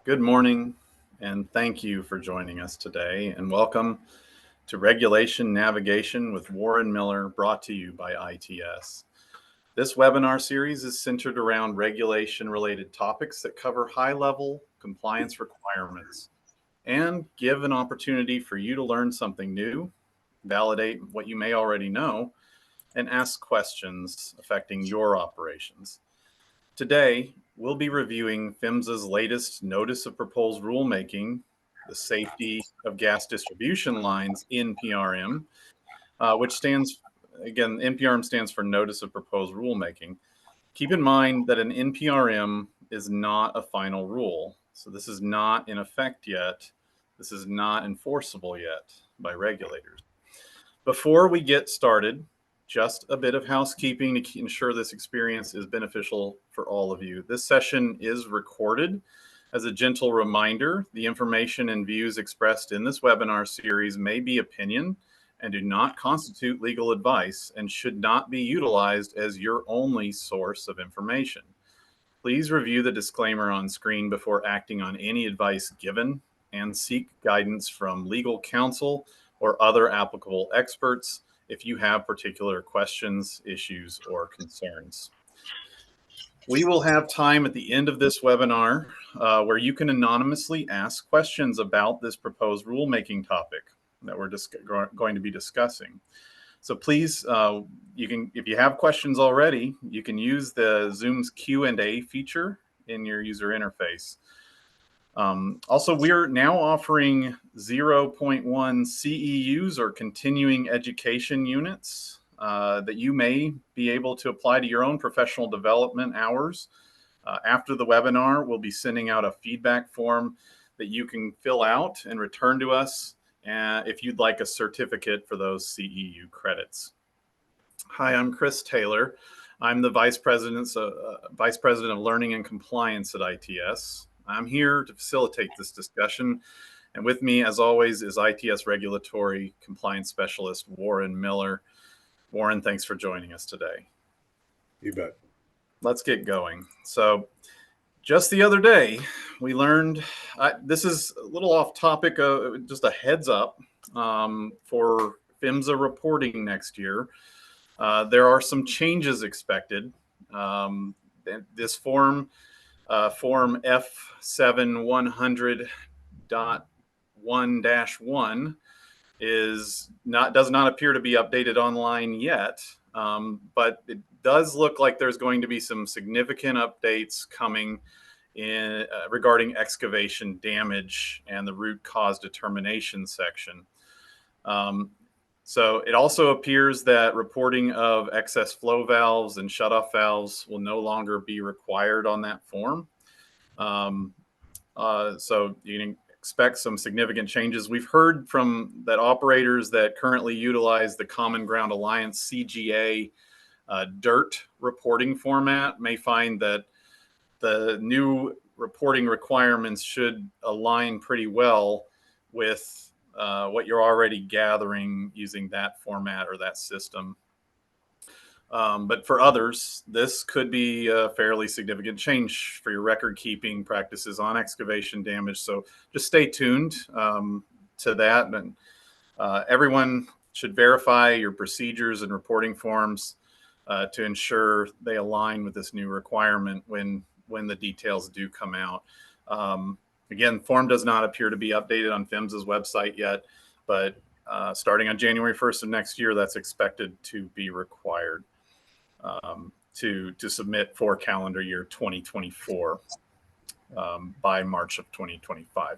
Good morning, and thank you for joining us today, and welcome to Regulation Navigation with Warren Miller, brought to you by ITS. This webinar series is centered around regulation-related topics that cover high-level compliance requirements and give an opportunity for you to learn something new, validate what you may already know, and ask questions affecting your operations. Today, we'll be reviewing PHMSA's latest Notice of Proposed Rulemaking, the Safety of Gas Distribution Lines, NPRM, which stands, again, NPRM stands for Notice of Proposed Rulemaking. Keep in mind that an NPRM is not a final rule, so this is not in effect yet. This is not enforceable yet by regulators. Before we get started, just a bit of housekeeping to ensure this experience is beneficial for all of you. This session is recorded. As a gentle reminder, the information and views expressed in this webinar series may be opinion and do not constitute legal advice and should not be utilized as your only source of information. Please review the disclaimer on screen before acting on any advice given and seek guidance from legal counsel or other applicable experts if you have particular questions, issues, or concerns. We will have time at the end of this webinar where you can anonymously ask questions about this proposed rulemaking topic that we're going to be discussing. So please, if you have questions already, you can use the Zoom's Q&A feature in your user interface. Also, we're now offering 0.1 CEUs or continuing education units that you may be able to apply to your own professional development hours. After the webinar, we'll be sending out a feedback form that you can fill out and return to us if you'd like a certificate for those CEU credits. Hi, I'm Chris Taylor. I'm the Vice President of Learning and Compliance at ITS. I'm here to facilitate this discussion, and with me, as always, is ITS Regulatory Compliance Specialist Warren Miller. Warren, thanks for joining us today. You bet. Let's get going. So, just the other day, we learned, this is a little off topic, just a heads up for PHMSA reporting next year. There are some changes expected. This form F7100.1-1 does not appear to be updated online yet, but it does look like there's going to be some significant updates coming in regarding excavation damage and the root cause determination section. So it also appears that reporting of excess flow valves and shutoff valves will no longer be required on that form. So you can expect some significant changes. We've heard from that operators that currently utilize the Common Ground Alliance CGA DIRT reporting format may find that the new reporting requirements should align pretty well with what you're already gathering using that format or that system. But for others, this could be a fairly significant change for your record keeping practices on excavation damage. So just stay tuned to that. And everyone should verify your procedures and reporting forms to ensure they align with this new requirement when the details do come out. Again, form does not appear to be updated on PHMSA's website yet, but starting on January 1st of next year, that's expected to be required to submit for calendar year 2024 by March of 2025.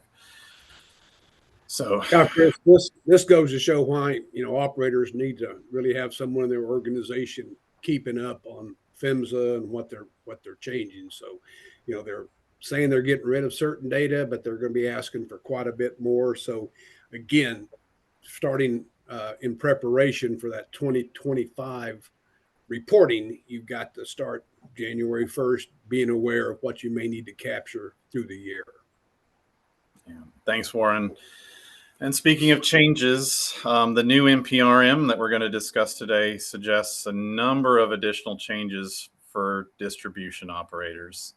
So, yeah, Chris, this goes to show why operators need to really have someone in their organization keeping up on PHMSA and what they're changing. So, they're saying they're getting rid of certain data, but they're going to be asking for quite a bit more. So again, starting in preparation for that 2025 reporting, you've got to start January 1st, being aware of what you may need to capture through the year. Yeah. Thanks, Warren. And speaking of changes, the new NPRM that we're going to discuss today suggests a number of additional changes for distribution operators.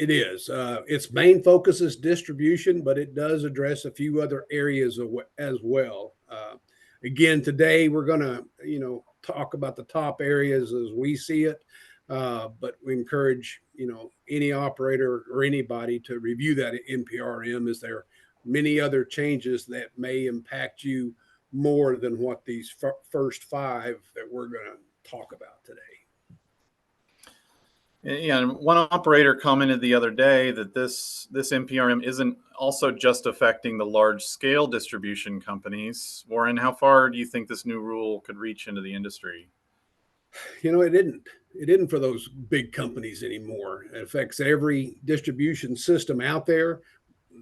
It is. Its main focus is distribution, but it does address a few other areas as well. Again, today we're going to, talk about the top areas as we see it, but we encourage, any operator or anybody to review that NPRM. Is there many other changes that may impact you more than what these first five that we're going to talk about today? Yeah, and one operator commented the other day that this NPRM isn't also just affecting the large scale distribution companies. Warren, how far do you think this new rule could reach into the industry? It didn't for those big companies anymore. It affects every distribution system out there.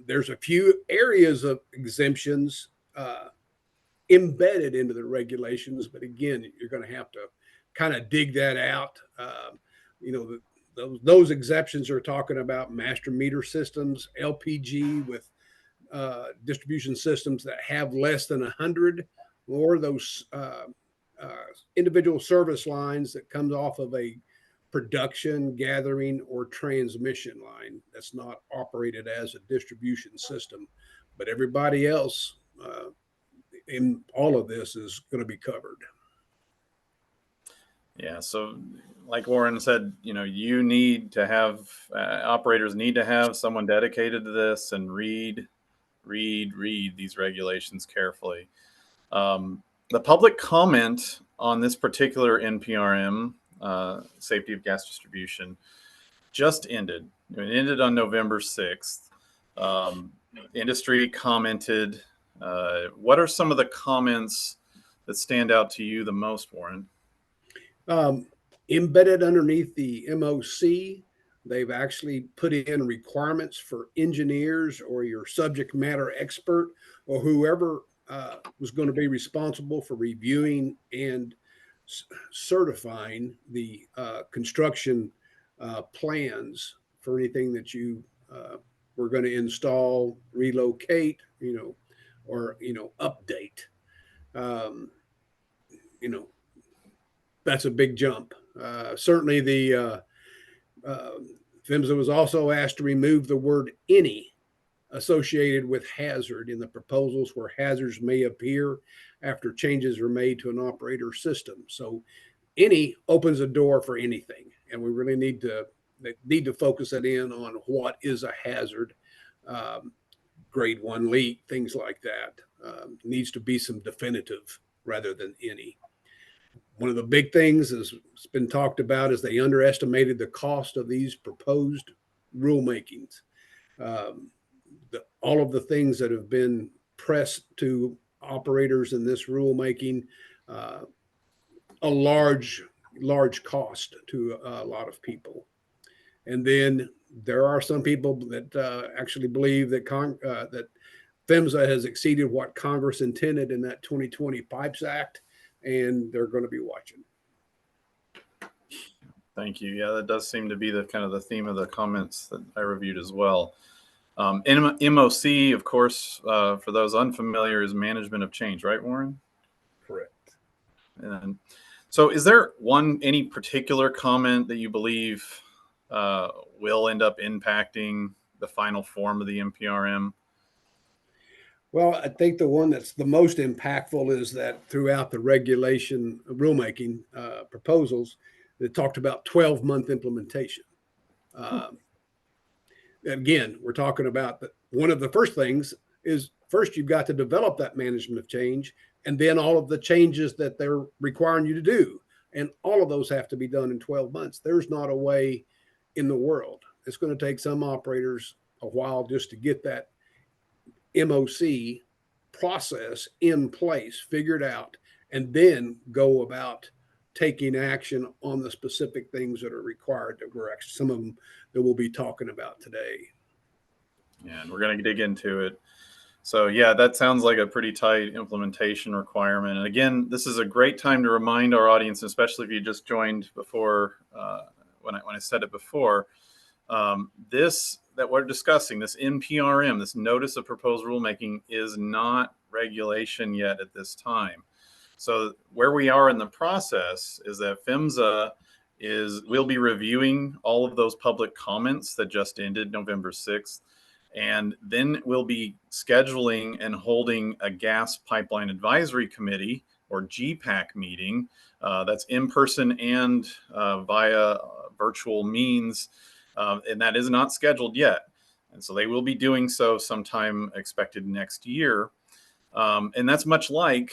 There's a few areas of exemptions embedded into the regulations, but again, you're going to have to kind of dig that out. Those exceptions are talking about master meter systems, LPG with distribution systems that have less than 100, or those individual service lines that comes off of a production, gathering, or transmission line that's not operated as a distribution system. But everybody else in all of this is going to be covered. Yeah, so like Warren said, you need to have operators need to have someone dedicated to this and read these regulations carefully. The public comment on this particular NPRM, safety of gas distribution, just ended. It ended on November 6th. Industry commented. What are some of the comments that stand out to you the most, Warren? Embedded underneath the MOC, they've actually put in requirements for engineers or your subject matter expert or whoever was going to be responsible for reviewing and certifying the construction plans for anything that you were going to install, relocate, or update. That's a big jump. Certainly, the PHMSA was also asked to remove the word any associated with hazard in the proposals where hazards may appear after changes are made to an operator system. So any opens a door for anything, and we really need to focus it in on what is a hazard. Grade 1 leak, things like that. Needs to be some definitive rather than any. One of the big things that's been talked about is they underestimated the cost of these proposed rulemakings. All of the things that have been pressed to operators in this rulemaking, a large cost to a lot of people. And then there are some people that actually believe that that PHMSA has exceeded what Congress intended in that 2020 Pipes Act, and they're going to be watching. Thank you. Yeah, that does seem to be the kind of the theme of the comments that I reviewed as well. MOC, of course, for those unfamiliar, is management of change, right, Warren? Correct. And so is there any particular comment that you believe will end up impacting the final form of the NPRM? Well, I think the one that's the most impactful is that throughout the regulation rulemaking proposals, they talked about 12-month implementation. Again, we're talking about that. One of the first things is first you've got to develop that management of change, and then all of the changes that they're requiring you to do. And all of those have to be done in 12 months. There's not a way in the world. It's going to take some operators a while just to get that MOC process in place, figured out, and then go about taking action on the specific things that are required that we're actually, some of them that we'll be talking about today. Yeah, and we're going to dig into it. So yeah, that sounds like a pretty tight implementation requirement. And again, this is a great time to remind our audience, especially if you just joined before when I said it before, this that we're discussing, this NPRM, this Notice of Proposed Rulemaking, is not regulation yet at this time. So where we are in the process is that PHMSA is we'll be reviewing all of those public comments that just ended November 6th. And then we'll be scheduling and holding a gas pipeline advisory committee, or GPAC meeting, that's in person and via virtual means. And that is not scheduled yet. And so they will be doing so sometime expected next year. And that's much like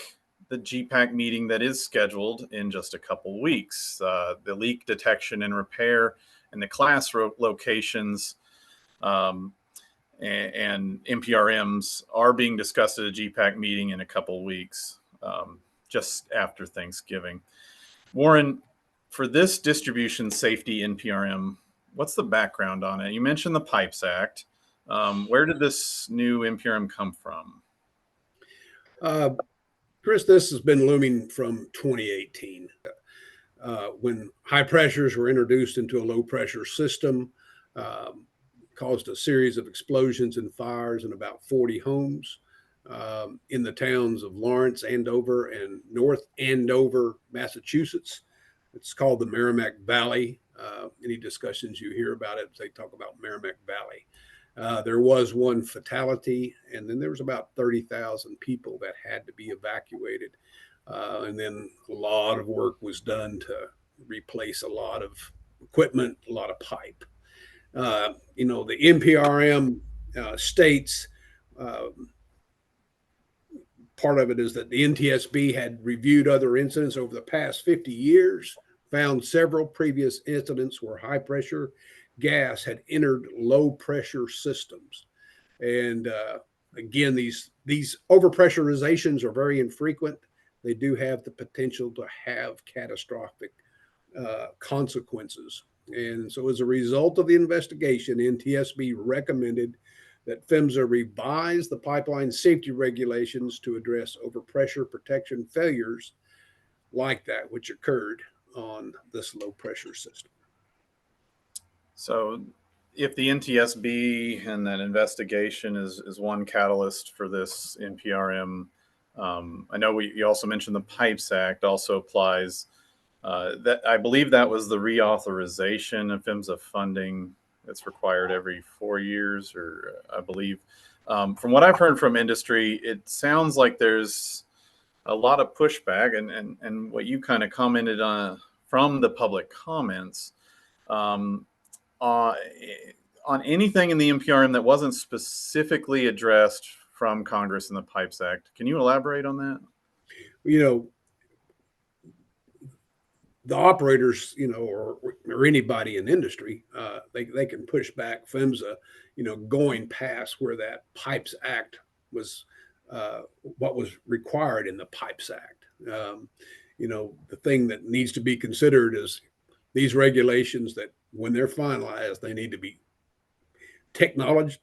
the GPAC meeting that is scheduled in just a couple weeks. The leak detection and repair and the class locations and NPRMs are being discussed at a GPAC meeting in a couple weeks, just after Thanksgiving. Warren, for this distribution safety NPRM, what's the background on it? You mentioned the Pipes Act. Where did this new NPRM come from? Chris, this has been looming from 2018 when high pressures were introduced into a low pressure system. Caused a series of explosions and fires in about 40 homes in the towns of Lawrence, Andover, and North Andover, Massachusetts. It's called the Merrimack Valley. Any discussions you hear about it, they talk about Merrimack Valley. There was one fatality, and then there was about 30,000 people that had to be evacuated. And then a lot of work was done to replace a lot of equipment, a lot of pipe. The NPRM states part of it is that the NTSB had reviewed other incidents over the past 50 years, found several previous incidents where high pressure gas had entered low pressure systems. And again, these overpressurizations are very infrequent. They do have the potential to have catastrophic consequences. And so as a result of the investigation, NTSB recommended that PHMSA revise the pipeline safety regulations to address overpressure protection failures like that, which occurred on this low pressure system. So if the NTSB and that investigation is one catalyst for this NPRM, I know you also mentioned the Pipes Act also applies. That I believe that was the reauthorization of PHMSA funding that's required every 4 years, or I believe. From what I've heard from industry, it sounds like there's a lot of pushback, and what you kind of commented on from the public comments on anything in the NPRM that wasn't specifically addressed from Congress in the Pipes Act. Can you elaborate on that? The operators, or anybody in industry, they can push back PHMSA, going past where that Pipes Act was, what was required in the Pipes Act. The thing that needs to be considered is these regulations that when they're finalized, they need to be technically,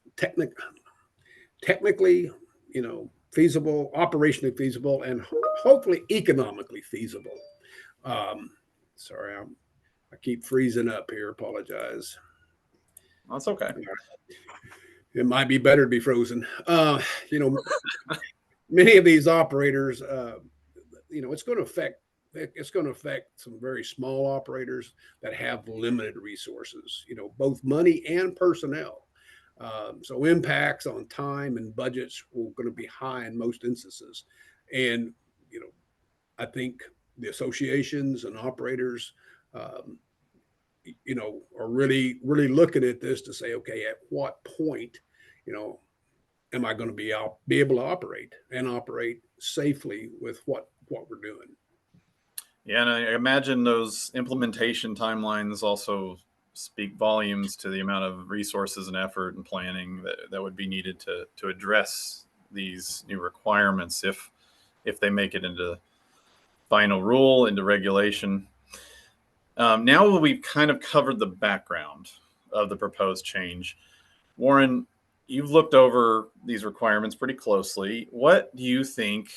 feasible, operationally feasible, and hopefully economically feasible. Sorry, I keep freezing up here. Apologize. That's okay. It might be better to be frozen. Many of these operators, it's going to affect some very small operators that have limited resources, both money and personnel. So impacts on time and budgets are going to be high in most instances. And, I think the associations and operators, are really, really looking at this to say, okay, at what point, am I going to be able to operate safely with what we're doing? Yeah, and I imagine those implementation timelines also speak volumes to the amount of resources and effort and planning that would be needed to address these new requirements if they make it into final rule, into regulation. Now we've kind of covered the background of the proposed change. Warren, you've looked over these requirements pretty closely. What do you think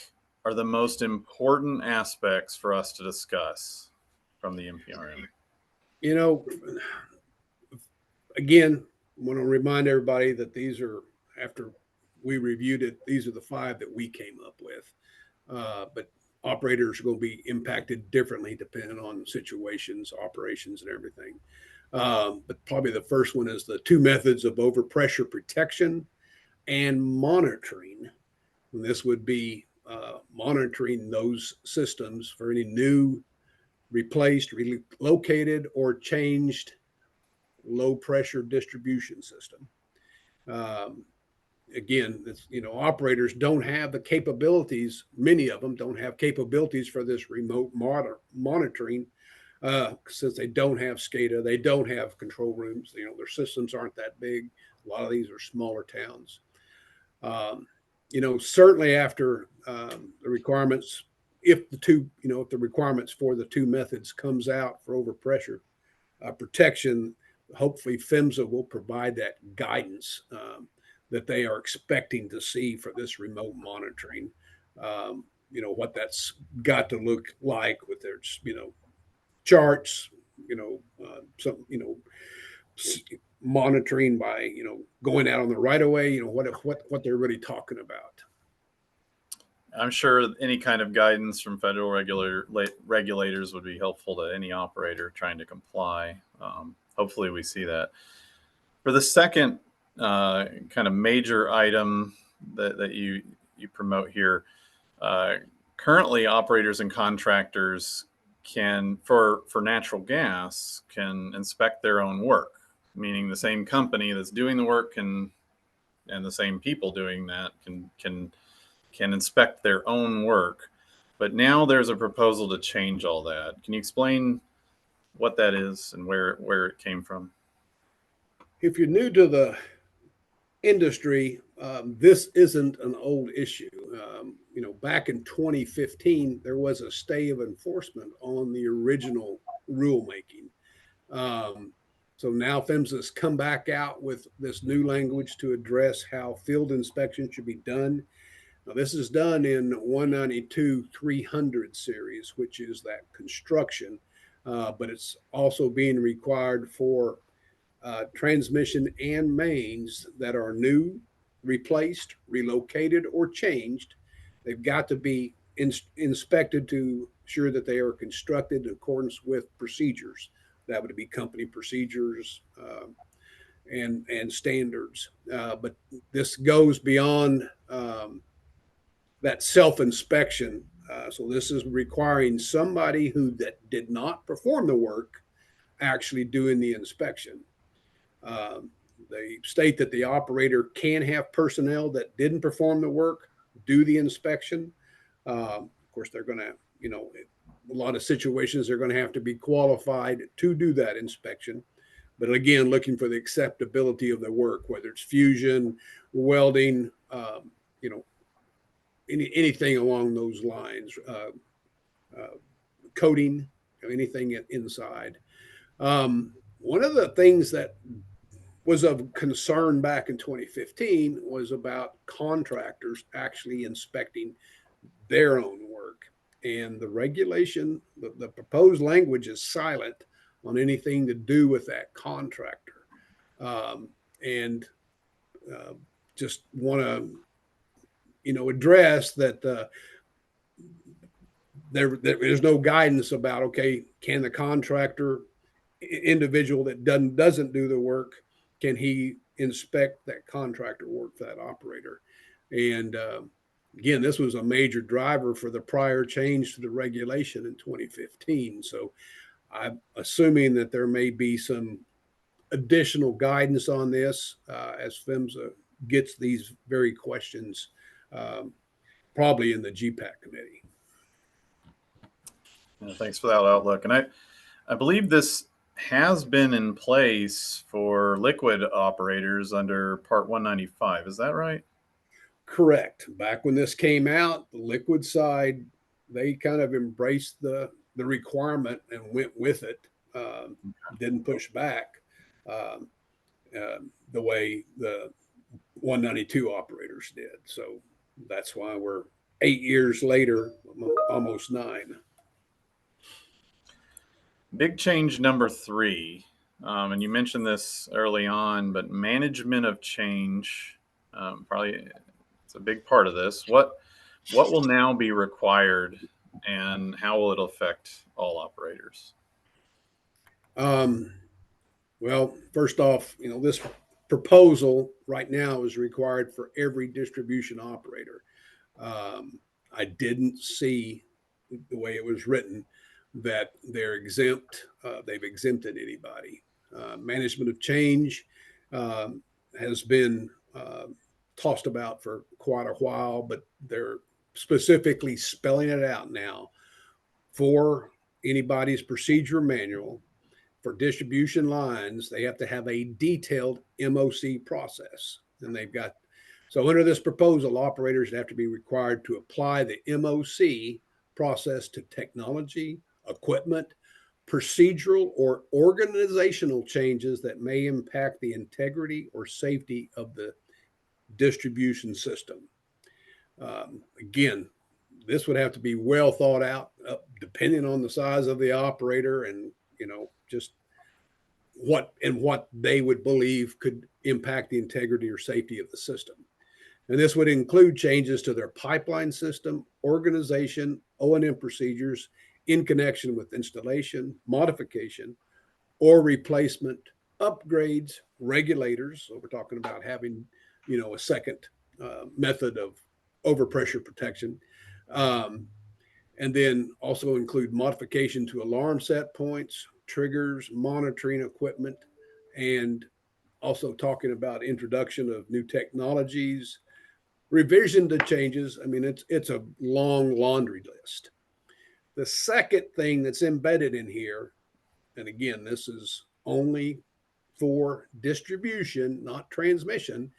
are the most important aspects for us to discuss from the NPRM? Again, I want to remind everybody that these are, after we reviewed it, these are the 5 that we came up with. But operators are going to be impacted differently depending on situations, operations, and everything. But probably the first one is the two methods of overpressure protection and monitoring. And this would be monitoring those systems for any new, replaced, relocated, or changed low pressure distribution system. Um, Again, operators don't have the capabilities. Many of them don't have capabilities for this remote monitoring since they don't have SCADA, they don't have control rooms. Their systems aren't that big. A lot of these are smaller towns. Um, Certainly after the requirements, if the requirements for the two methods comes out for overpressure protection, hopefully PHMSA will provide that guidance that they are expecting to see for this remote monitoring. What that's got to look like with their, charts, some, monitoring by, going out on the right of way, what they're really talking about. I'm sure any kind of guidance from federal regulators would be helpful to any operator trying to comply. Hopefully we see that. For the second kind of major item that you promote here, currently operators and contractors can, for natural gas, can inspect their own work, meaning the same company that's doing the work and the same people doing that can inspect their own work. But now there's a proposal to change all that. Can you explain what that is and where it came from? If you're new to the industry, this isn't an old issue. Back in 2015, there was a stay of enforcement on the original rulemaking. So now PHMSA has come back out with this new language to address how field inspection should be done. Now, this is done in 192-300 series, which is that construction, but it's also being required for transmission and mains that are new, replaced, relocated, or changed. They've got to be inspected to ensure that they are constructed in accordance with procedures. That would be company procedures and standards. But this goes beyond that self-inspection. So this is requiring somebody that did not perform the work actually doing the inspection. They state that the operator can have personnel that didn't perform the work do the inspection. Of course, they're going to, a lot of situations they're going to have to be qualified to do that inspection. But again, looking for the acceptability of the work, whether it's fusion, welding, anything along those lines, coating, anything inside. One of the things that was of concern back in 2015 was about contractors actually inspecting their own work. And the regulation, the proposed language is silent on anything to do with that contractor. And just want to, address that there is no guidance about, okay, can the contractor individual that doesn't do the work, can he inspect that contractor work for that operator? And again, this was a major driver for the prior change to the regulation in 2015. So I'm assuming that there may be some additional guidance on this as PHMSA gets these very questions, probably in the GPAC committee. Yeah, thanks for that outlook. And I believe this has been in place for liquid operators under Part 195. Is that right? Correct. Back when this came out, the liquid side, they kind of embraced the requirement and went with it. Didn't push back the way the 192 operators did. So that's why we're 8 years later, almost 9. Big change number 3, and you mentioned this early on, but management of change, probably it's a big part of this. What will now be required and how will it affect all operators? Well, first off, this proposal right now is required for every distribution operator. I didn't see the way it was written that they're exempt. They've exempted anybody. Management of change has been tossed about for quite a while, but they're specifically spelling it out now for anybody's procedure manual. For distribution lines, they have to have a detailed MOC process. And they've got, so under this proposal, operators have to be required to apply the MOC process to technology, equipment, procedural, or organizational changes that may impact the integrity or safety of the distribution system. Again, this would have to be well thought out, depending on the size of the operator and just what they would believe could impact the integrity or safety of the system. And this would include changes to their pipeline system, organization, O&M procedures in connection with installation, modification, or replacement, upgrades, regulators. So we're talking about having, a second method of overpressure protection. And then also include modification to alarm set points, triggers, monitoring equipment, and also talking about introduction of new technologies, revision to changes. I mean, it's a long laundry list. The second thing that's embedded in here, and again, this is only for distribution, not transmission.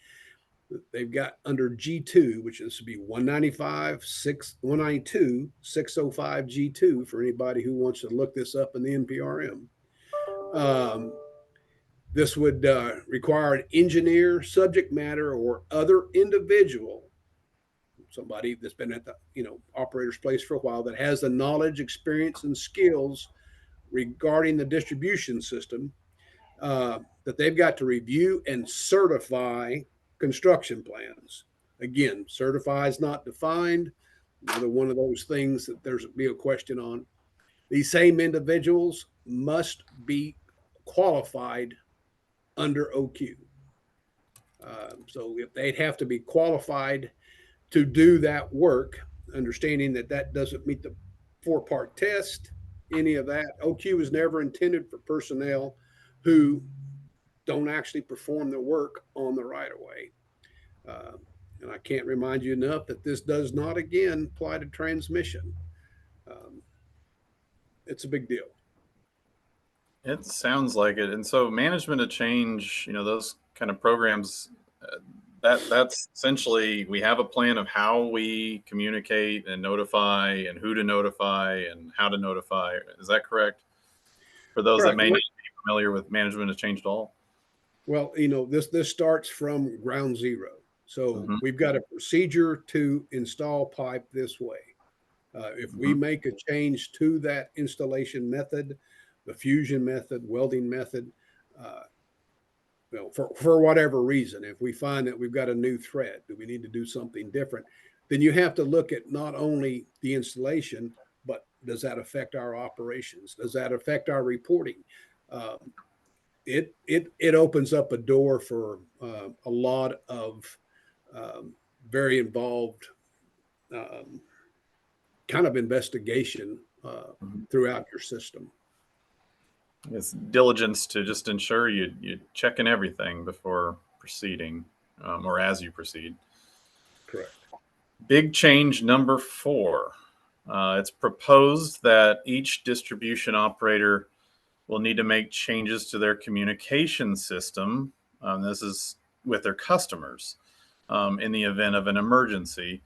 They've got under G2, which is to be 192, 605 G2 for anybody who wants to look this up in the NPRM. This would require an engineer, subject matter, or other individual, somebody that's been at the operator's place for a while, that has the knowledge, experience, and skills regarding the distribution system, that they've got to review and certify construction plans. Again, certify is not defined. Another one of those things that there's be a question on. These same individuals must be qualified under OQ. So if they'd have to be qualified to do that work, understanding that that doesn't meet the 4-part test, any of that. OQ was never intended for personnel who don't actually perform the work on the right of way. And I can't remind you enough that this does not, again, apply to transmission. It's a big deal. It sounds like it. And so management of change, those kind of programs, that's essentially, we have a plan of how we communicate and notify and who to notify and how to notify. Is that correct? For those Correct. that may not be familiar with management of change at all? Well, this starts from ground zero. So we've got a procedure to install pipe this way. If we make a change to that installation method, the fusion method, welding method, for whatever reason, if we find that we've got a new threat, do we need to do something different? Then you have to look at not only the installation, but does that affect our operations? Does that affect our reporting? It opens up a door for a lot of very involved kind of investigation throughout your system. It's diligence to just ensure you checking everything before proceeding, or as you proceed. Correct. Big change number 4. It's proposed that each distribution operator will need to make changes to their communication system. This is with their customers in the event of an emergency.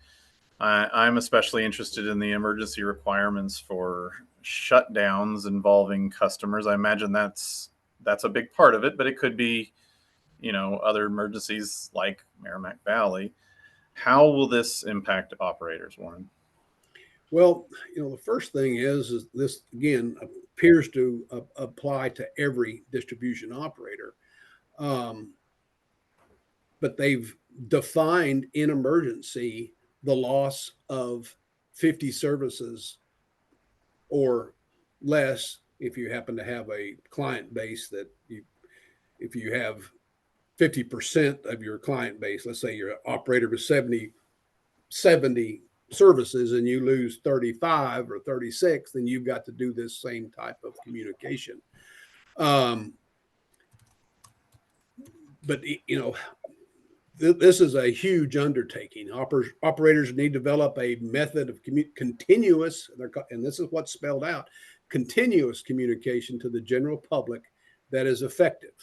I'm especially interested in the emergency requirements for shutdowns involving customers. I imagine that's a big part of it, but it could be, other emergencies like Merrimack Valley. How will this impact operators, Warren? Well, the first thing is this, again, appears to apply to every distribution operator. But they've defined in emergency the loss of 50 services or less if you happen to have a client base that if you have 50% of your client base, let's say you're an operator with 70 services and you lose 35 or 36, then you've got to do this same type of communication. But this is a huge undertaking. Operators need to develop a method of continuous, and this is what's spelled out, continuous communication to the general public that is effective.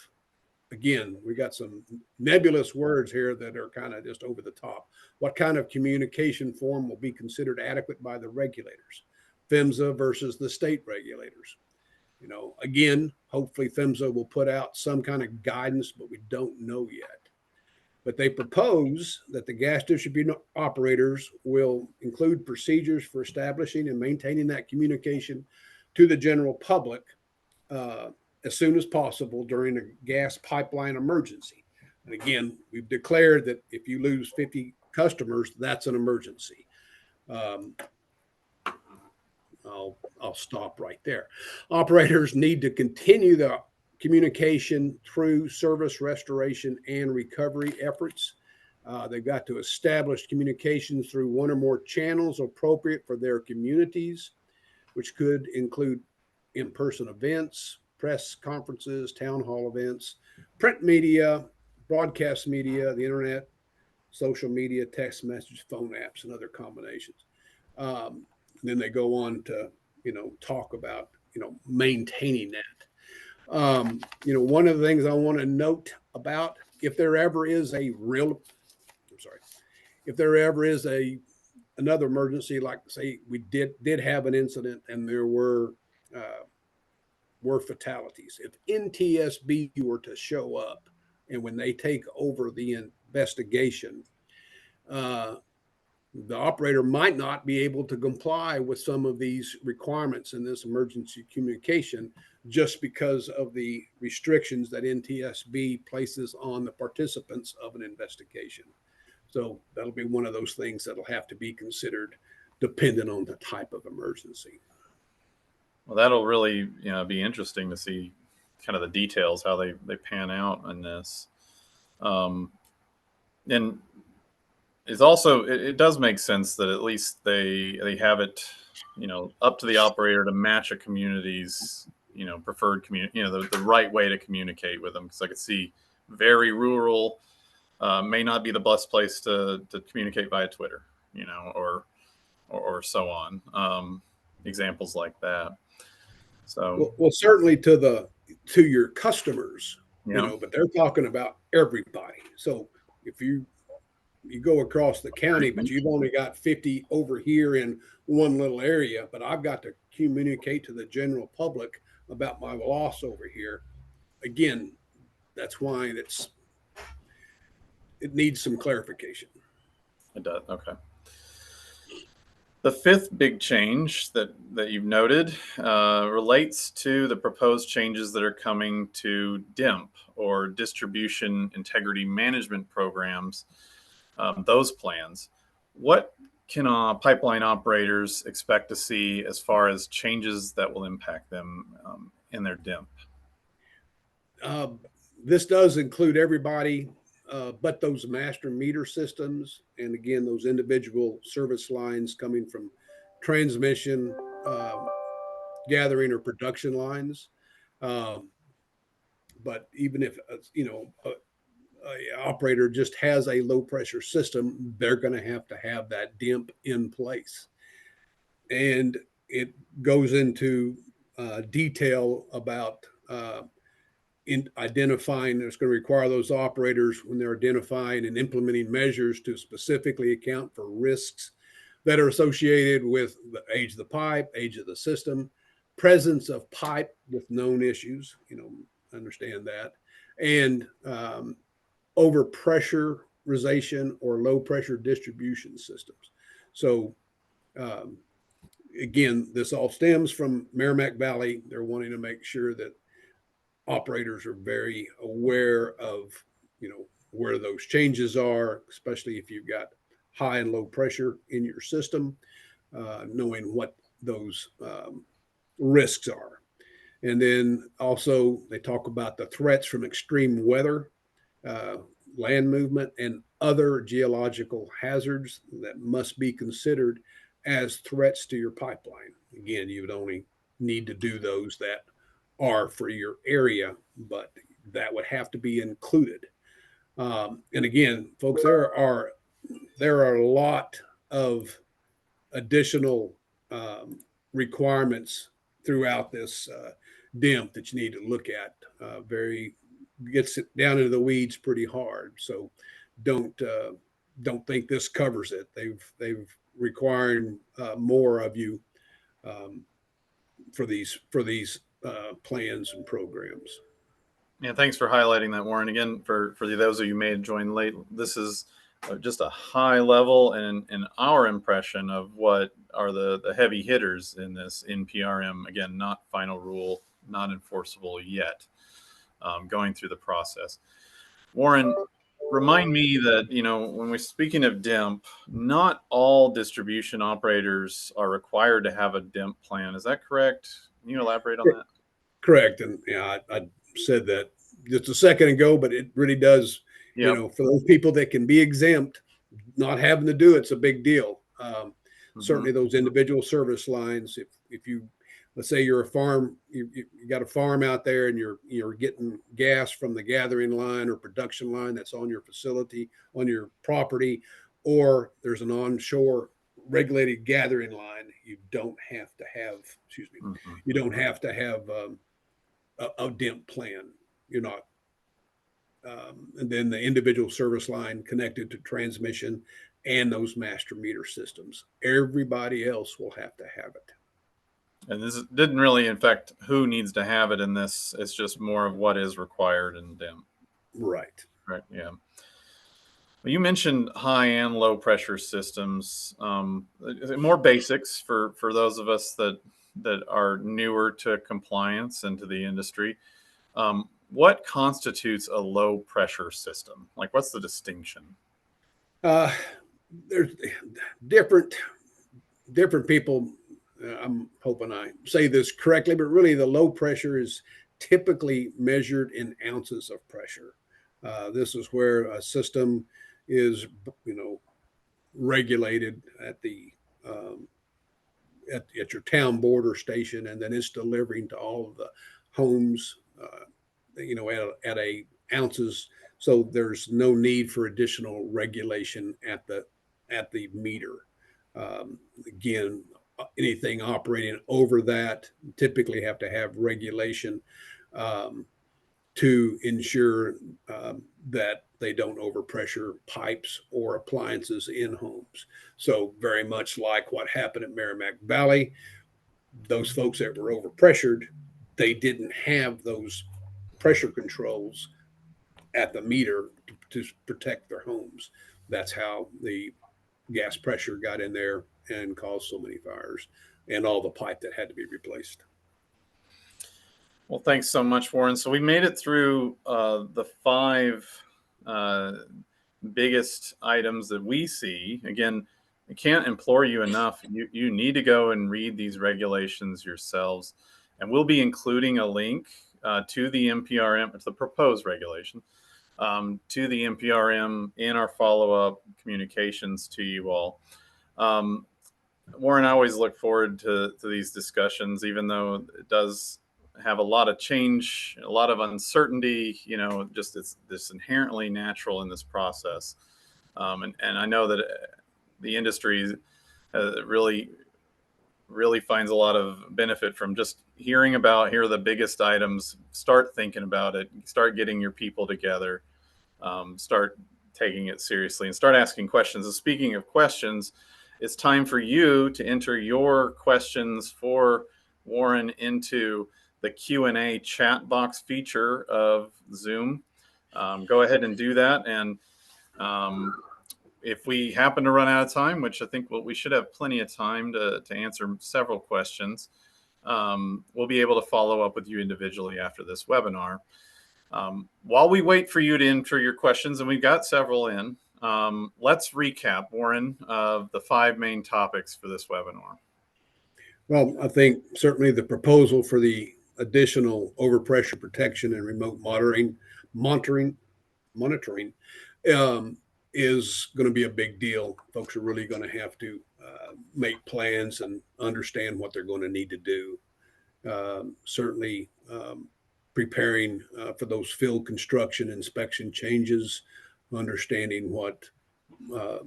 Again, we got some nebulous words here that are kind of just over the top. What kind of communication form will be considered adequate by the regulators? PHMSA versus the state regulators. Again, hopefully PHMSA will put out some kind of guidance, but we don't know yet. But they propose that the gas distribution operators will include procedures for establishing and maintaining that communication to the general public as soon as possible during a gas pipeline emergency. And again, we've declared that if you lose 50 customers, that's an emergency. I'll stop right there. Operators need to continue the communication through service restoration and recovery efforts. They've got to establish communication through one or more channels appropriate for their communities, which could include in-person events, press conferences, town hall events, print media, broadcast media, the internet, social media, text message, phone apps, and other combinations. Then they go on to, talk about, maintaining that. One of the things I want to note about if there ever is another emergency, like say we did have an incident and there were fatalities. If NTSB were to show up and when they take over the investigation, the operator might not be able to comply with some of these requirements in this emergency communication just because of the restrictions that NTSB places on the participants of an investigation. So that'll be one of those things that'll have to be considered dependent on the type of emergency. Well, that'll really be interesting to see kind of the details, how they pan out in this. And it's also, it does make sense that at least they have it, up to the operator to match a community's, preferred community, the right way to communicate with them. Because I could see very rural may not be the best place to communicate via Twitter, or so on. Examples like that. So well certainly to your customers, but they're talking about everybody. So if you go across the county, but you've only got 50 over here in one little area, but I've got to communicate to the general public about my loss over here. Again, that's why it needs some clarification. It does. Okay. The fifth big change that you've noted relates to the proposed changes that are coming to DIMP, or Distribution Integrity Management Programs, those plans. What can pipeline operators expect to see as far as changes that will impact them in their DIMP? This does include everybody but those master meter systems, and again, those individual service lines coming from transmission, gathering, or production lines. But even if an operator just has a low pressure system, they're going to have that DIMP in place, and it goes into detail about in identifying. It's going to require those operators, when they're identifying and implementing measures, to specifically account for risks that are associated with the age of the pipe, age of the system, presence of pipe with known issues, understand that, and overpressurization or low pressure distribution systems. So again, this all stems from Merrimack Valley. They're wanting to make sure that operators are very aware of, where those changes are, especially if you've got high and low pressure in your system, knowing what those risks are. And then also they talk about the threats from extreme weather, uh, land movement, and other geological hazards that must be considered as threats to your pipeline. Again, you would only need to do those that are for your area, but that would have to be included. And again, folks, there are a lot of additional requirements throughout this DIMP that you need to look at. Very gets it down into the weeds pretty hard. So don't uh, don't think this covers it. They've requiring more of you um, for these plans and programs. Yeah, thanks for highlighting that, Warren. Again, for those of you who may have joined late, this is just a high level and our impression of what are the heavy hitters in this NPRM. Again, not final rule, not enforceable yet, going through the process. Warren, remind me that, when we're speaking of DIMP, not all distribution operators are required to have a DIMP plan. Is that correct? Can you elaborate on that? Correct. And yeah, I said that just a second ago, but it really does, Yep. for those people that can be exempt, not having to do it's a big deal. Mhm. Certainly those individual service lines, if you, let's say you're a farm, you got a farm out there and you're getting gas from the gathering line or production line that's on your facility, on your property, or there's an onshore regulated gathering line, you don't have to have, excuse me, Mhm. you don't have to have a DIMP plan. You're not. And then the individual service line connected to transmission and those master meter systems. Everybody else will have to have it. And this didn't really affect who needs to have it in this. It's just more of what is required in DIM. Right. Right. Yeah. Well, you mentioned high and low pressure systems. More basics for those of us that are newer to compliance and to the industry. What constitutes a low pressure system? Like, what's the distinction? Uh, there's different people. I'm hoping I say this correctly, but really the low pressure is typically measured in ounces of pressure. This is where a system is, regulated um, at your town border station, and then it's delivering to all of the homes, at a ounces. So there's no need for additional regulation at the meter. Again, anything operating over that typically have to have regulation um, to ensure that they don't overpressure pipes or appliances in homes. So very much like what happened at Merrimack Valley, those folks that were overpressured, they didn't have those pressure controls at the meter to protect their homes. That's how the gas pressure got in there and caused so many fires and all the pipe that had to be replaced. Well, thanks so much, Warren. So we made it through the five uh, biggest items that we see. Again, I can't implore you enough. You need to go and read these regulations yourselves. And we'll be including a link to the NPRM, it's the proposed regulation, to the NPRM in our follow-up communications to you all. Warren, I always look forward to these discussions, even though it does have a lot of change, a lot of uncertainty. Just it's this inherently natural in this process. And I know that the industry really, really finds a lot of benefit from just hearing about here are the biggest items. Start thinking about it. Start getting your people together. Start taking it seriously and start asking questions. And speaking of questions, it's time for you to enter your questions for Warren into the Q&A chat box feature of Zoom. Go ahead and do that. And if we happen to run out of time, which I think we should have plenty of time to answer several questions, we'll be able to follow up with you individually after this webinar. While we wait for you to enter your questions, and we've got several in, let's recap, Warren, of the five main topics for this webinar. Well, I think certainly the proposal for the additional overpressure protection and remote monitoring, monitoring is going to be a big deal. Folks are really going to have to make plans and understand what they're going to need to do. Certainly, preparing for those field construction inspection changes, understanding uh,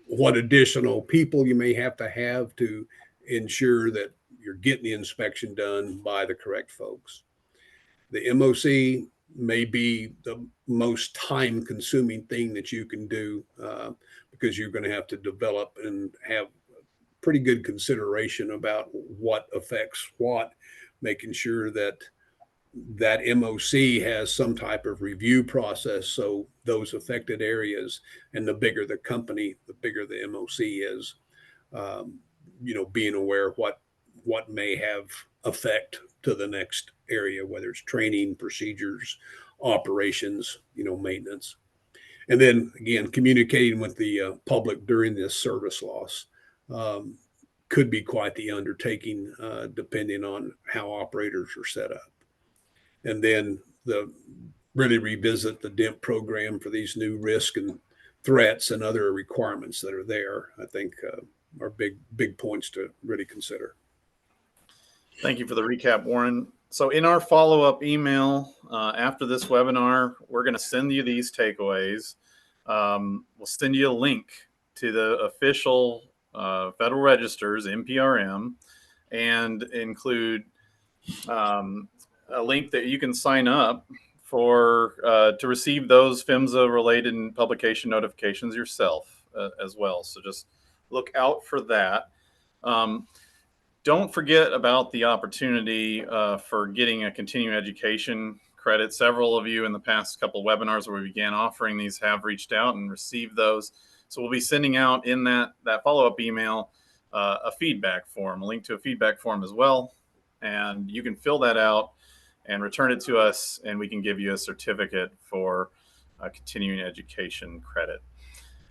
what additional people you may have to ensure that you're getting the inspection done by the correct folks. The MOC may be the most time consuming thing that you can do because you're going to have to develop and have pretty good consideration about what affects what, making sure that that MOC has some type of review process. So those affected areas, and the bigger the company, the bigger the MOC is, um, being aware of what may have effect to the next area, whether it's training, procedures, operations, maintenance. And then again, communicating with the public during this service loss um, could be quite the undertaking, depending on how operators are set up. And then the really revisit the DIMP program for these new risks and threats and other requirements that are there. I think are big points to really consider. Thank you for the recap, Warren. So in our follow-up email after this webinar, we're going to send you these takeaways. We'll send you a link to the official Federal Register's NPRM and include a link that you can sign up for to receive those PHMSA-related publication notifications yourself as well. So just look out for that. Don't forget about the opportunity for getting a continuing education credit. Several of you in the past couple of webinars where we began offering these have reached out and received those. So we'll be sending out in that follow-up email a feedback form, a link to a feedback form as well. And you can fill that out and return it to us, and we can give you a certificate for continuing education credit.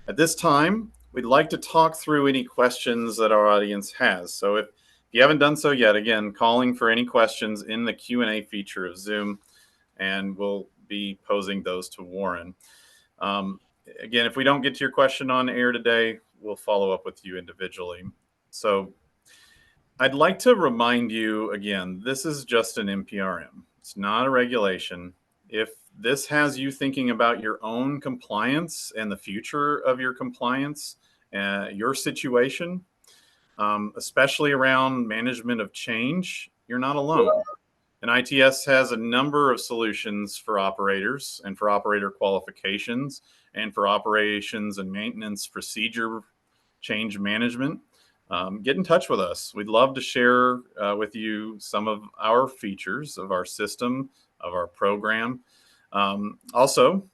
At this time, we'd like to talk through any questions that our audience has. So if you haven't done so yet, again, calling for any questions in the Q&A feature of Zoom, and we'll be posing those to Warren. Again, if we don't get to your question on air today, we'll follow up with you individually. So I'd like to remind you again, this is just an NPRM. It's not a regulation. If this has you thinking about your own compliance and the future of your compliance, your situation, especially around management of change, you're not alone. And ITS has a number of solutions for operators and for operator qualifications and for operations and maintenance procedure change management. Get in touch with us. We'd love to share with you some of our features of our system, of our program. Also,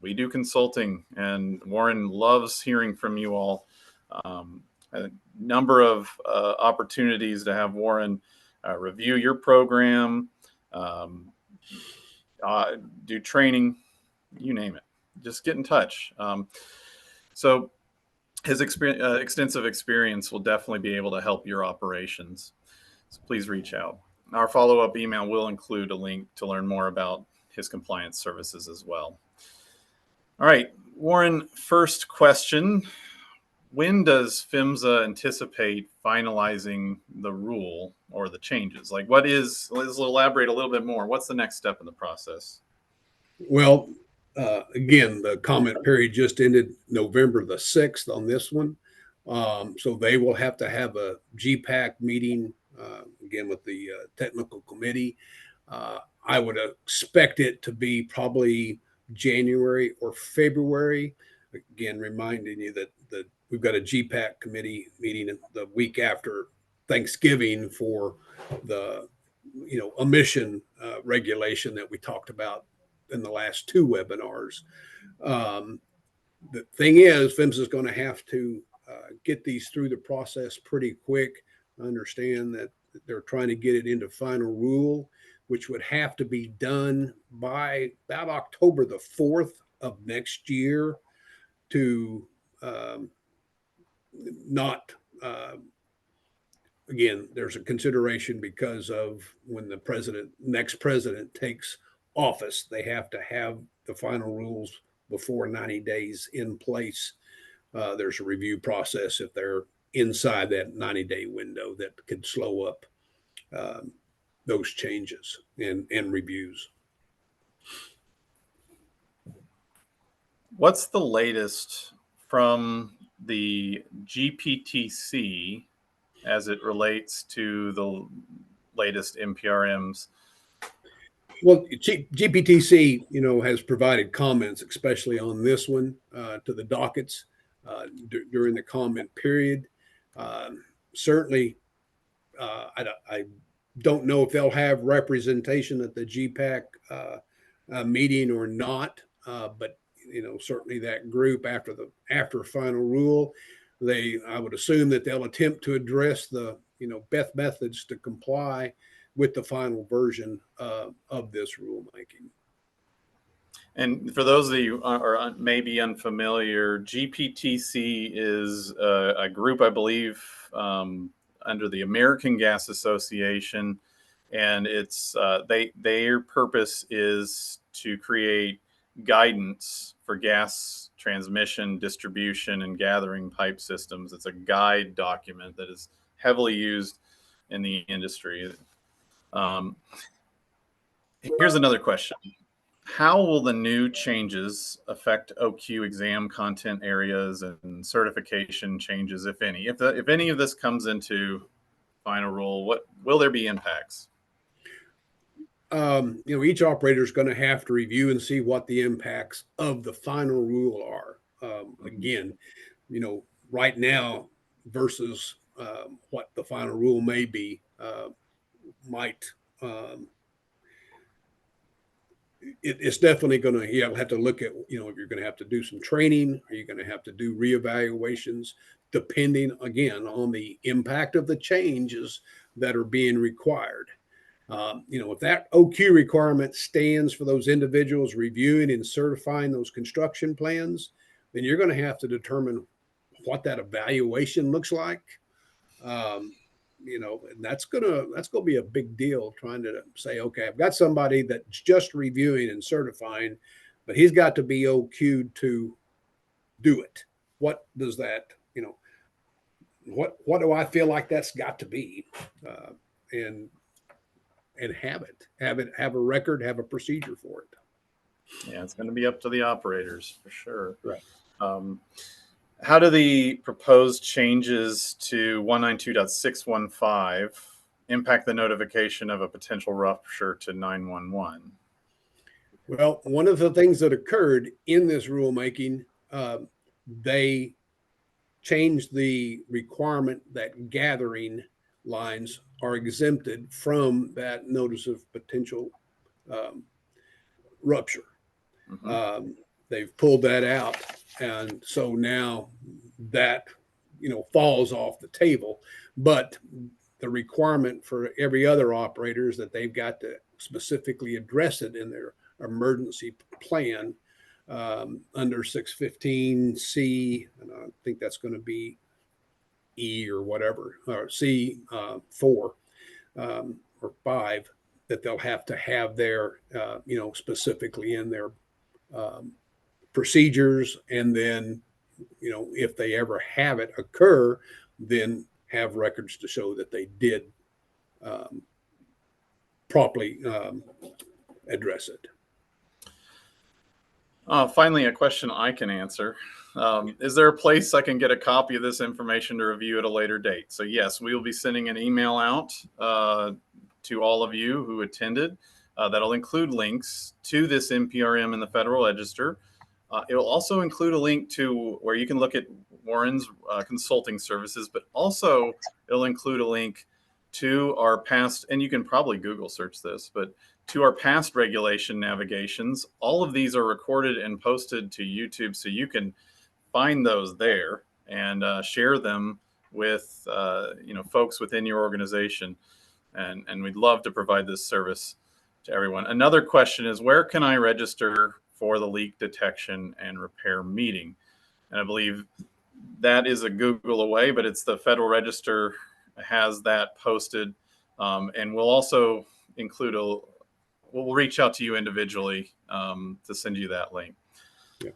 we do consulting, and Warren loves hearing from you all. A number of opportunities to have Warren review your program, do training, you name it. Just get in touch. So his extensive experience will definitely be able to help your operations. So please reach out. Our follow-up email will include a link to learn more about his compliance services as well. All right, Warren, first question. When does PHMSA anticipate finalizing the rule or the changes? Like let's elaborate a little bit more. What's the next step in the process? Well, again, the comment period just ended November the 6th on this one. So they will have to have a GPAC meeting again with the technical committee. I would expect it to be probably January or February. Again, reminding you that we've got a GPAC committee meeting the week after Thanksgiving for the emission regulation that we talked about in the last two webinars. The thing is, PHMSA is going to have to get these through the process pretty quick. Understand that they're trying to get it into final rule, which would have to be done by about October the 4th of next year to not again, there's a consideration because of when the next president takes office, they have to have the final rules before 90 days in place. There's a review process if they're inside that 90-day window that could slow up um, those changes and reviews. What's the latest from the GPTC as it relates to the latest NPRMs? Well, GPTC, has provided comments, especially on this one, to the dockets during the comment period. Certainly, I don't know if they'll have representation at the GPAC meeting or not, but certainly that group after final rule, I would assume that they'll attempt to address the best methods to comply with the final version of this rulemaking. And for those of you who are maybe unfamiliar, GPTC is a group, I believe, under the American Gas Association, and it's their purpose is to create guidance for gas transmission, distribution, and gathering pipe systems. It's a guide document that is heavily used in the industry. Here's another question. How will the new changes affect OQ exam content areas and certification changes, if any? If any of this comes into final rule, what will there be impacts? Each operator is going to have to review and see what the impacts of the final rule are. Again, right now versus what the final rule may be might. It's definitely going to, you'll have to look at, if you're going to have to do some training, are you going to have to do reevaluations, depending again on the impact of the changes that are being required. If that OQ requirement stands for those individuals reviewing and certifying those construction plans, then you're going to have to determine what that evaluation looks like. And that's gonna be a big deal, trying to say, okay, I've got somebody that's just reviewing and certifying, but he's got to be OQ'd to do it. What does that, what do I feel like that's got to be? And have a record, have a procedure for it. Yeah, it's going to be up to the operators for sure. Right. How do the proposed changes to 192.615 impact the notification of a potential rupture to 911? Well, one of the things that occurred in this rulemaking, they changed the requirement that gathering lines are exempted from that notice of potential rupture. Mm-hmm. They've pulled that out, and so now that falls off the table. But the requirement for every other operator is that they've got to specifically address it in their emergency plan under 615C, and I think that's going to be E or whatever, or C 4 or 5, that they'll have to have their specifically in their procedures, and then if they ever have it occur, then have records to show that they did properly address it. Finally, a question I can answer. Is there a place I can get a copy of this information to review at a later date? So yes, we will be sending an email out to all of you who attended that'll include links to this NPRM in the Federal Register. It will also include a link to where you can look at Warren's consulting services, but also it'll include a link to our past, and you can probably Google search this, but to our past regulation navigations. All of these are recorded and posted to YouTube, so you can find those there and share them with folks within your organization. And we'd love to provide this service to everyone. Another question is, where can I register for the leak detection and repair meeting? And I believe that is a Google away, but it's the Federal Register has that posted, and we'll also include we'll reach out to you individually to send you that link. Yeah.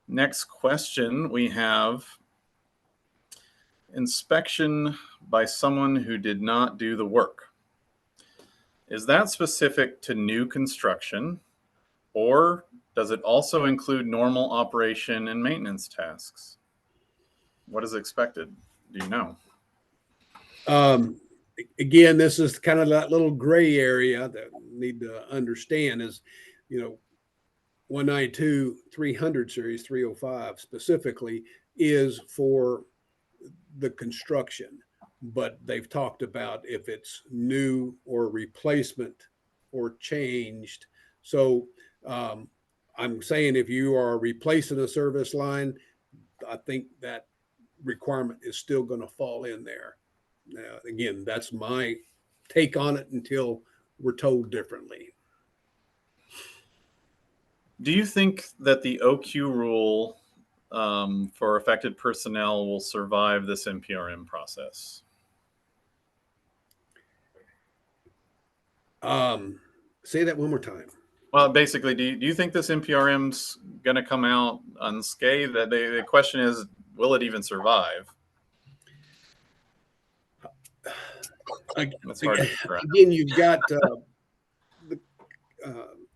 Next question we have: inspection by someone who did not do the work. Is that specific to new construction, or does it also include normal operation and maintenance tasks? What is expected? Do you know? Again, this is kind of that little gray area that we need to understand is, 192-300 series 305 specifically is for the construction, but they've talked about if it's new or replacement or changed. So I'm saying if you are replacing a service line, I think that requirement is still going to fall in there. Again, that's my take on it until we're told differently. Do you think that the OQ rule for affected personnel will survive this NPRM process? Say that one more time. Well, basically, do you think this NPRM's going to come out unscathed? The question is, will it even survive? That's hard to figure out. Again, you've got the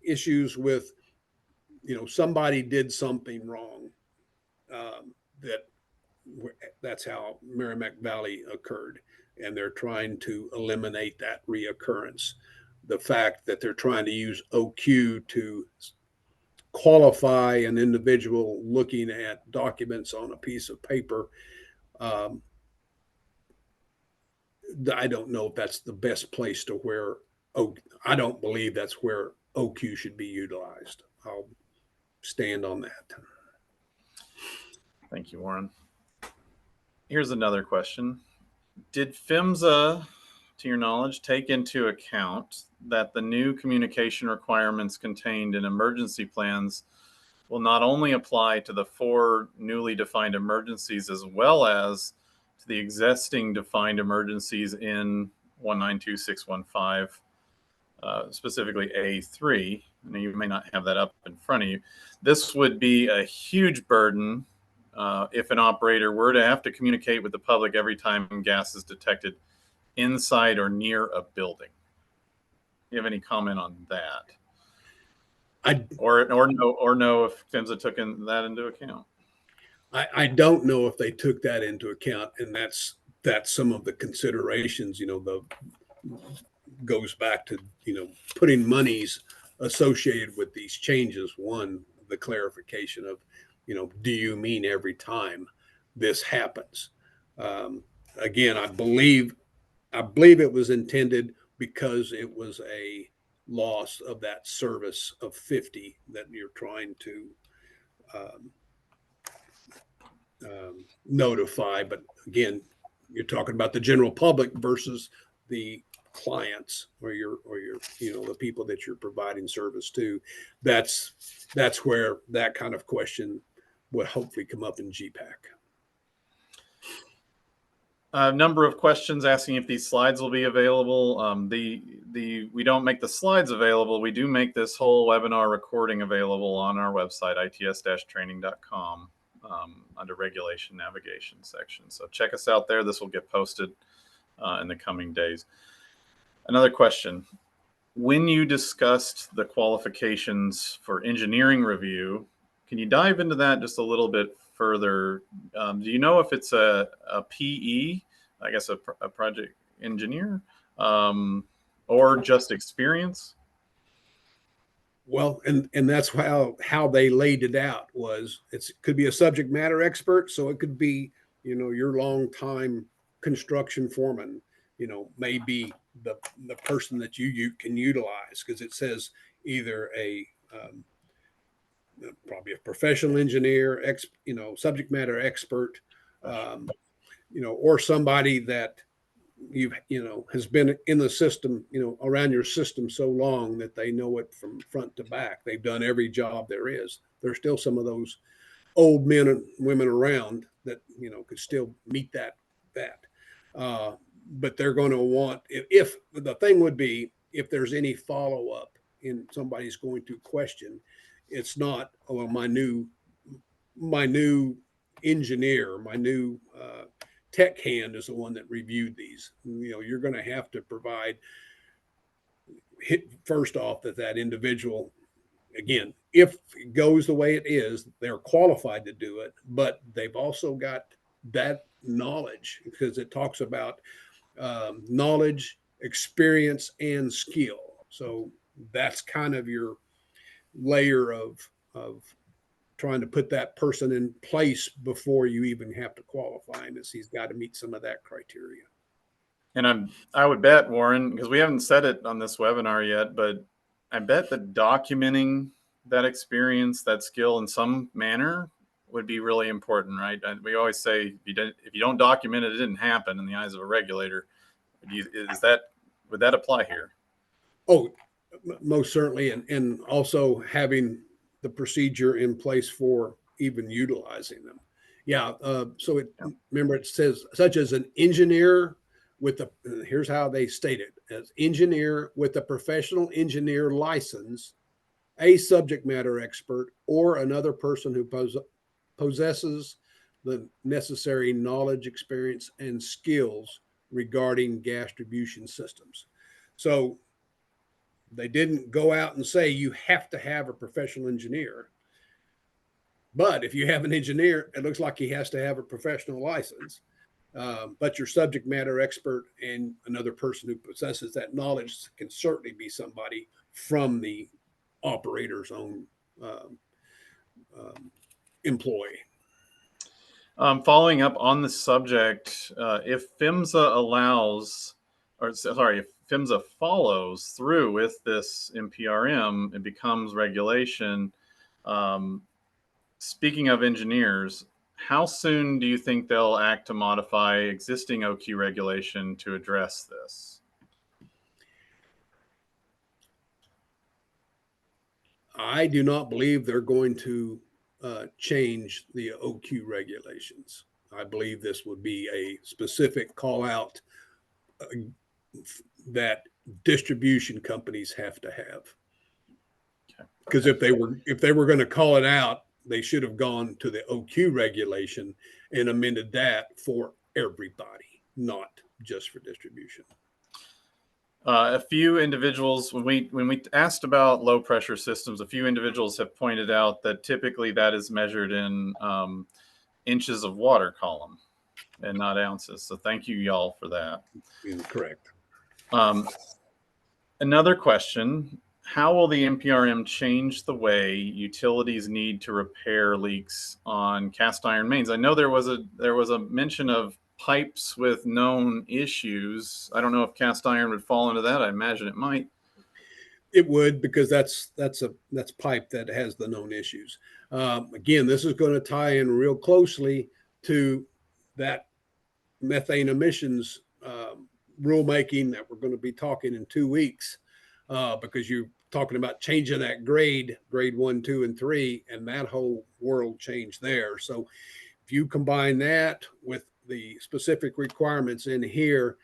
issues with, somebody did something wrong. That's how Merrimack Valley occurred, and they're trying to eliminate that reoccurrence. The fact that they're trying to use OQ to qualify an individual looking at documents on a piece of paper, I don't know if that's the best place to where I don't believe that's where OQ should be utilized. I'll stand on that. Thank you, Warren. Here's another question. Did PHMSA, to your knowledge, take into account that the new communication requirements contained in emergency plans will not only apply to the 4 newly defined emergencies as well as to the existing defined emergencies in 192615, specifically A3? I know you may not have that up in front of you. This would be a huge burden if an operator were to have to communicate with the public every time gas is detected inside or near a building. Do you have any comment on that? Or no if PHMSA took that into account? I don't know if they took that into account, and that's some of the considerations. Goes back to putting monies associated with these changes. One, the clarification of do you mean every time this happens? Again, I believe it was intended because it was a loss of that service of 50 that you're trying to notify. But again, you're talking about the general public versus the clients or your the people that you're providing service to. That's where that kind of question would hopefully come up in GPAC. A number of questions asking if these slides will be available. We don't make the slides available. We do make this whole webinar recording available on our website, its-training.com, under regulation navigation section. So check us out there. This will get posted in the coming days. Another question. When you discussed the qualifications for engineering review, can you dive into that just a little bit further? Do you know if it's a PE, I guess a project engineer, or just experience? Well, and that's how they laid it out was it could be a subject matter expert. So it could be, your longtime construction foreman, maybe the person that you can utilize, because it says either probably a professional engineer, subject matter expert, or somebody that has been in the system, around your system so long that they know it from front to back. They've done every job there is. There's still some of those old men and women around that, could still meet that. but they're going to want, if the thing would be, if there's any follow up and somebody's going to question, it's not, oh, well, my new engineer, my new tech hand is the one that reviewed these. You know, you're going to have to provide, first off, that individual, again, if it goes the way it is, they're qualified to do it, but they've also got that knowledge, because it talks about knowledge, experience, and skill. So that's kind of your layer of trying to put that person in place before you even have to qualify him, is he's got to meet some of that criteria. And I would bet, Warren, because we haven't said it on this webinar yet, but I bet that documenting that experience, that skill in some manner would be really important, right? And we always say if you don't document it, it didn't happen in the eyes of a regulator. Would that apply here? Oh, most certainly, and also having the procedure in place for even utilizing them. Yeah. Remember, it says such as an engineer with here's how they state it: as engineer with a professional engineer license, a subject matter expert, or another person who possesses the necessary knowledge, experience, and skills regarding gas distribution systems. So they didn't go out and say you have to have a professional engineer. But if you have an engineer, it looks like he has to have a professional license. But your subject matter expert and another person who possesses that knowledge can certainly be somebody from the operator's own employee. Following up on the subject, if PHMSA if PHMSA follows through with this NPRM, it becomes regulation. Speaking of engineers, how soon do you think they'll act to modify existing OQ regulation to address this? I do not believe they're going to change the OQ regulations. I believe this would be a specific call out that distribution companies have to have. Because if they were going to call it out, they should have gone to the OQ regulation and amended that for everybody, not just for distribution. A few individuals, when we asked about low pressure systems, a few individuals have pointed out that typically that is measured in inches of water column and not ounces. So thank you, y'all, for that. Correct. Another question: how will the NPRM change the way utilities need to repair leaks on cast iron mains? I know there was a mention of pipes with known issues. I don't know if cast iron would fall into that. I imagine it might. It would, because that's pipe that has the known issues. Again, this is going to tie in real closely to that methane emissions rulemaking that we're going to be talking in 2 weeks, because you're talking about changing that grade 1, 2, and 3, and that whole world changed there. So if you combine that with the specific requirements in here,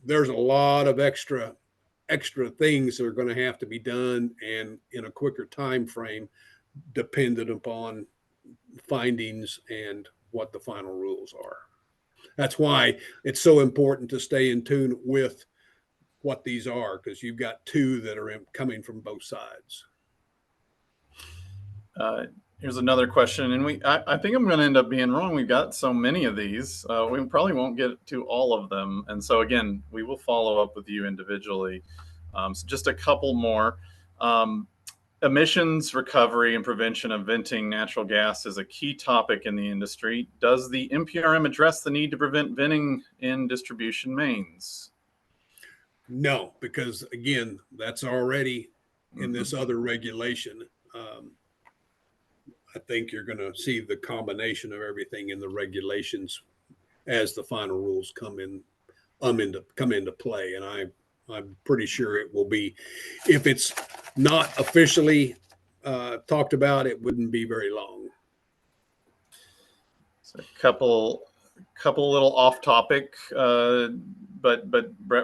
there's a lot of extra things that are going to have to be done, and in a quicker time frame, dependent upon findings and what the final rules are. That's why it's so important to stay in tune with what these are, because you've got two that are coming from both sides. Here's another question, and I think I'm going to end up being wrong. We've got so many of these, we probably won't get to all of them. And so again, we will follow up with you individually. So just a couple more. Emissions recovery and prevention of venting natural gas is a key topic in the industry. Does the NPRM address the need to prevent venting in distribution mains? No, because again, that's already in this other regulation. I think you're going to see the combination of everything in the regulations as the final rules come into play. And I'm pretty sure it will be, if it's not officially talked about, it wouldn't be very long. So a couple couple little off topic, but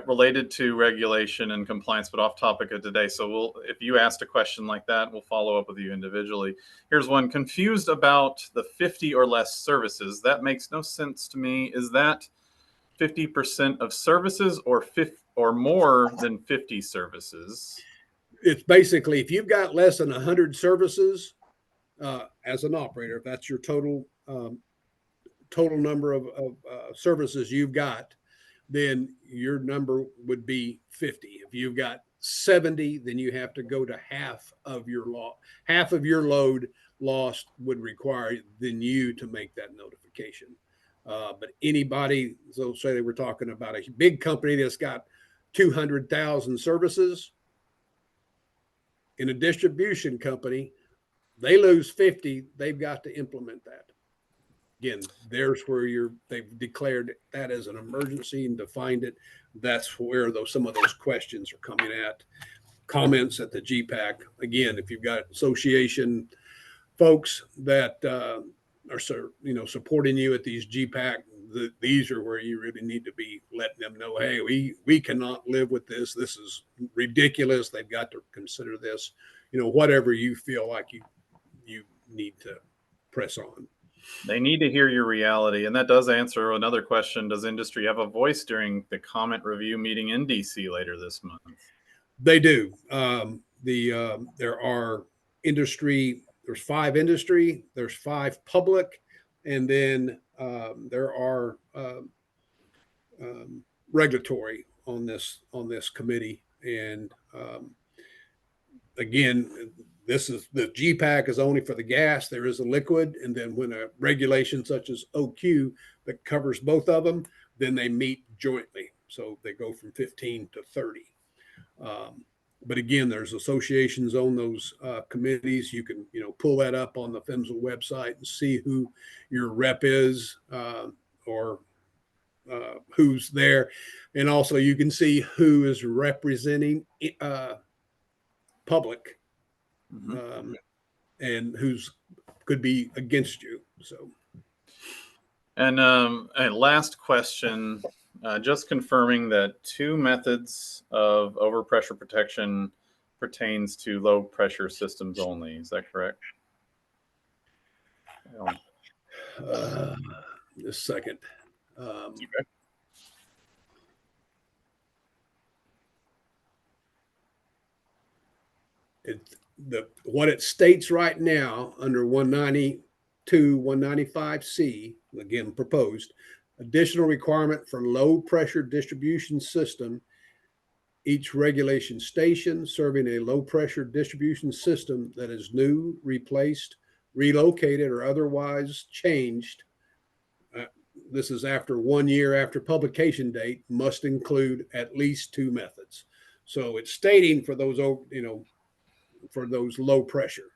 related to regulation and compliance, but off topic of today. So if you asked a question like that, we'll follow up with you individually. Here's one: confused about the 50 or less services. That makes no sense to me. Is that 50% of services or more than 50 services? It's basically, if you've got less than 100 services as an operator, if that's your total number of services you've got, then your number would be 50. If you've got 70, then you have to go to half of your load lost would require then you to make that notification. But anybody, so say they were talking about a big company that's got 200,000 services. In a distribution company, they lose 50, they've got to implement that. Again, there's where they've declared that as an emergency and defined it. That's where some of those questions are coming at. Comments at the GPAC. Again, if you've got association folks that are supporting you at these GPAC, these are where you really need to be letting them know, hey, we cannot live with this. This is ridiculous. They've got to consider this. Whatever you feel like you need to press on. They need to hear your reality. And that does answer another question. Does industry have a voice during the comment review meeting in DC later this month? They do. There are industry, there's 5 industry, there's 5 public, and then there are regulatory on this committee. And again, the GPAC is only for the gas. There is a liquid, and then when a regulation such as OQ that covers both of them, then they meet jointly. So they go from 15 to 30. But again, there's associations on those committees. You can pull that up on the PHMSA website and see who your rep is or who's there, and also you can see who is representing public. Mm-hmm. And who's could be against you. So, and last question, just confirming that 2 methods of overpressure protection pertains to low pressure systems only. Is that correct? Just a second. Okay. What it states right now under 192, 195C, again proposed, additional requirement for low pressure distribution system. Each regulation station serving a low pressure distribution system that is new, replaced, relocated, or otherwise changed. This is after 1 year after publication date, must include at least 2 methods. So it's stating for those, for those low pressure.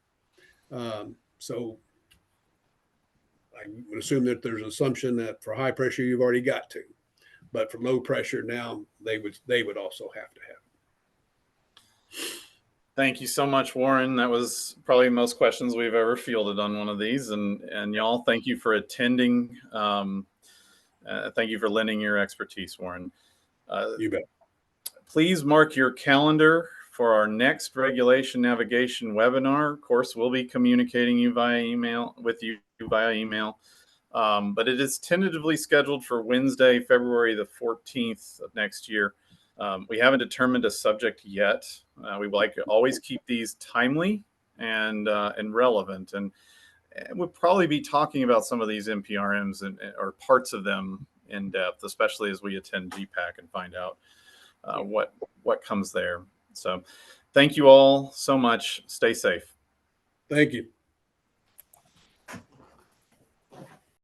So I would assume that there's an assumption that for high pressure, you've already got 2, but for low pressure now they would also have to have it. Thank you so much, Warren. That was probably most questions we've ever fielded on one of these. And y'all, thank you for attending. Thank you for lending your expertise, Warren. You bet. Please mark your calendar for our next regulation navigation webinar. Of course, we'll be communicating with you via email. But it is tentatively scheduled for Wednesday, February the 14th of next year. We haven't determined a subject yet. We like to always keep these timely and relevant. And we'll probably be talking about some of these NPRMs or parts of them in depth, especially as we attend GPAC and find out what comes there. So thank you all so much. Stay safe. Thank you.